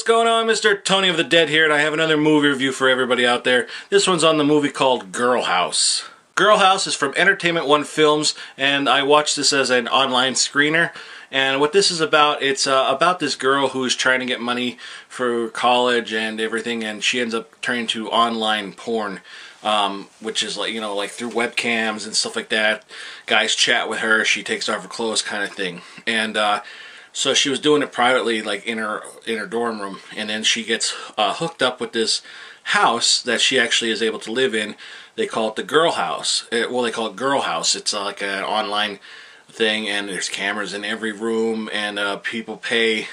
what's going on? Mr. Tony of the Dead here, and I have another movie review for everybody out there. This one's on the movie called Girl House. Girl House is from Entertainment One Films, and I watched this as an online screener. And what this is about, it's about this girl who's trying to get money for college and everything, and she ends up turning to online porn, which is like, you know, like through webcams and stuff like that. Guys chat with her, she takes off her clothes kind of thing. And so she was doing it privately, like in her dorm room, and then she gets hooked up with this house that she actually is able to live in. They call it the Girl House. Well, they call it Girl House. It's like an online thing, and there's cameras in every room, and people pay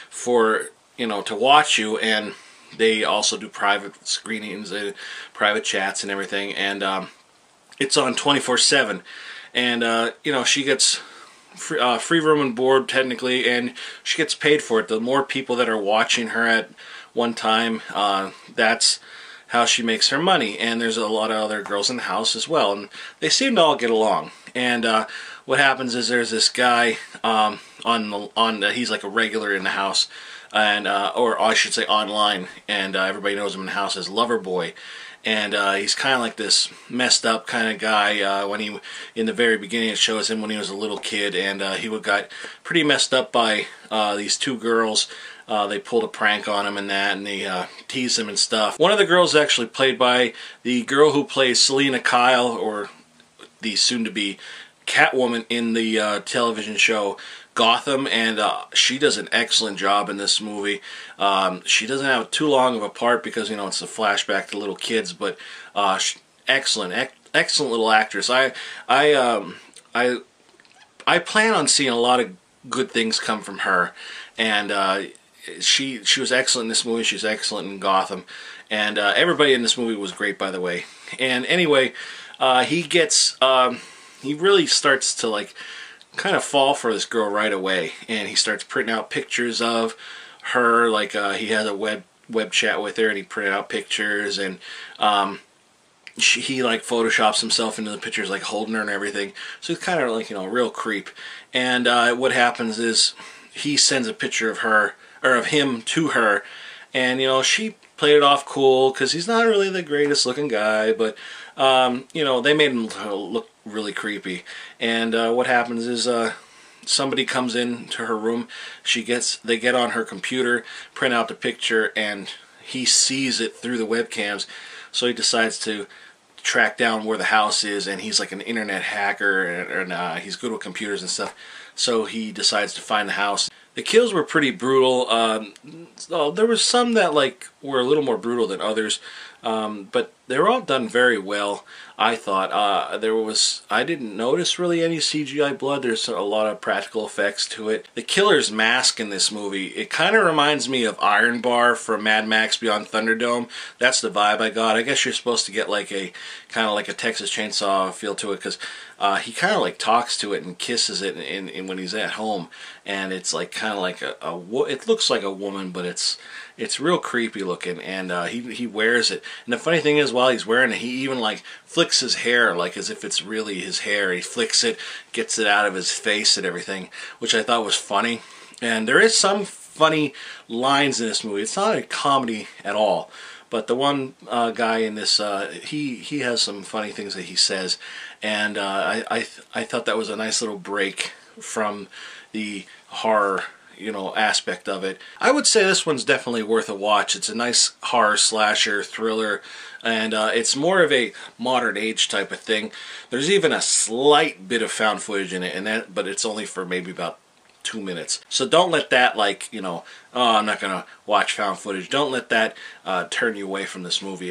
for, you know, to watch you, and they also do private screenings and private chats and everything, and it's on 24/7, and you know, she gets free room and board technically, and she gets paid for it. The more people that are watching her at one time, that's how she makes her money. And there's a lot of other girls in the house as well, and they seem to all get along. And what happens is there's this guy he's like a regular in the house, and or I should say online, and everybody knows him in the house as Loverboy. And he's kind of like this messed up kind of guy. When he, in the very beginning, it shows him when he was a little kid, and he got pretty messed up by these two girls. They pulled a prank on him and that, and they teased him and stuff. One of the girls is actually played by the girl who plays Selena Kyle, or the soon-to-be Catwoman in the television show Gotham, and she does an excellent job in this movie. She doesn't have too long of a part because, you know, it's a flashback to little kids, but excellent little actress. I plan on seeing a lot of good things come from her, and she was excellent in this movie. She's excellent in Gotham, and everybody in this movie was great, by the way. And anyway, he really starts to like kind of fall for this girl right away, and he starts printing out pictures of her, like he has a web chat with her, and he printed out pictures, and he like photoshops himself into the pictures, like holding her and everything. So he's kind of like, you know, a real creep. And what happens is he sends a picture of her, or of him, to her, and you know, she played it off cool because he's not really the greatest looking guy, but you know, they made him look really creepy. And what happens is somebody comes into her room. They get on her computer, print out the picture, and he sees it through the webcams. So he decides to track down where the house is, and he's like an internet hacker, and he's good with computers and stuff. So he decides to find the house. The kills were pretty brutal. There was some that like were a little more brutal than others, but they were all done very well, I thought. I didn't notice really any CGI blood. There's a lot of practical effects to it. The killer's mask in this movie, it kind of reminds me of Iron Bar from Mad Max Beyond Thunderdome. That's the vibe I got. I guess you're supposed to get like a kind of like a Texas Chainsaw feel to it, because he kind of like talks to it and kisses it in when he's at home, and it's like kind of like it looks like a woman, but it's real creepy looking, and he wears it. And the funny thing is, while he's wearing it, he even like flicks his hair like as if it's really his hair. He flicks it, gets it out of his face and everything, which I thought was funny. And there is some funny lines in this movie. It's not a comedy at all, but the one guy in this, he has some funny things that he says, and I thought that was a nice little break from the horror, you know, aspect of it. I would say this one's definitely worth a watch. It's a nice horror slasher thriller, and it's more of a modern age type of thing. There's even a slight bit of found footage in it, but it's only for maybe about 2 minutes. So don't let that, like, you know, oh, I'm not gonna watch found footage. Don't let that turn you away from this movie.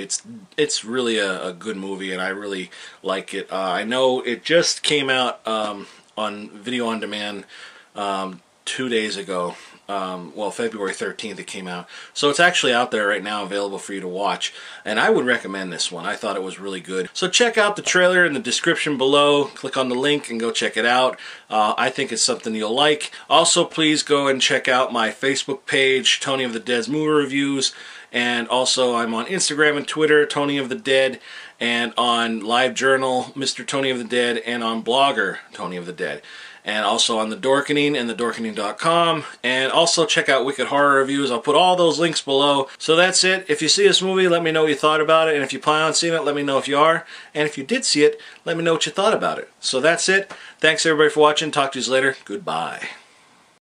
It's really a good movie, and I really like it. I know it just came out on video on demand 2 days ago. Well, February 13th it came out. So it's actually out there right now, available for you to watch. And I would recommend this one. I thought it was really good. So check out the trailer in the description below. Click on the link and go check it out. I think it's something you'll like. Also, please go and check out my Facebook page, Tony of the Dead's Movie Reviews. And also I'm on Instagram and Twitter, Tony of the Dead, and on LiveJournal, Mr. Tony of the Dead, and on Blogger, Tony of the Dead. And also on the Dorkening and thedorkening.com. And also check out Wicked Horror Reviews. I'll put all those links below. So that's it. If you see this movie, let me know what you thought about it. And if you plan on seeing it, let me know if you are. And if you did see it, let me know what you thought about it. So that's it. Thanks everybody for watching. Talk to you later. Goodbye.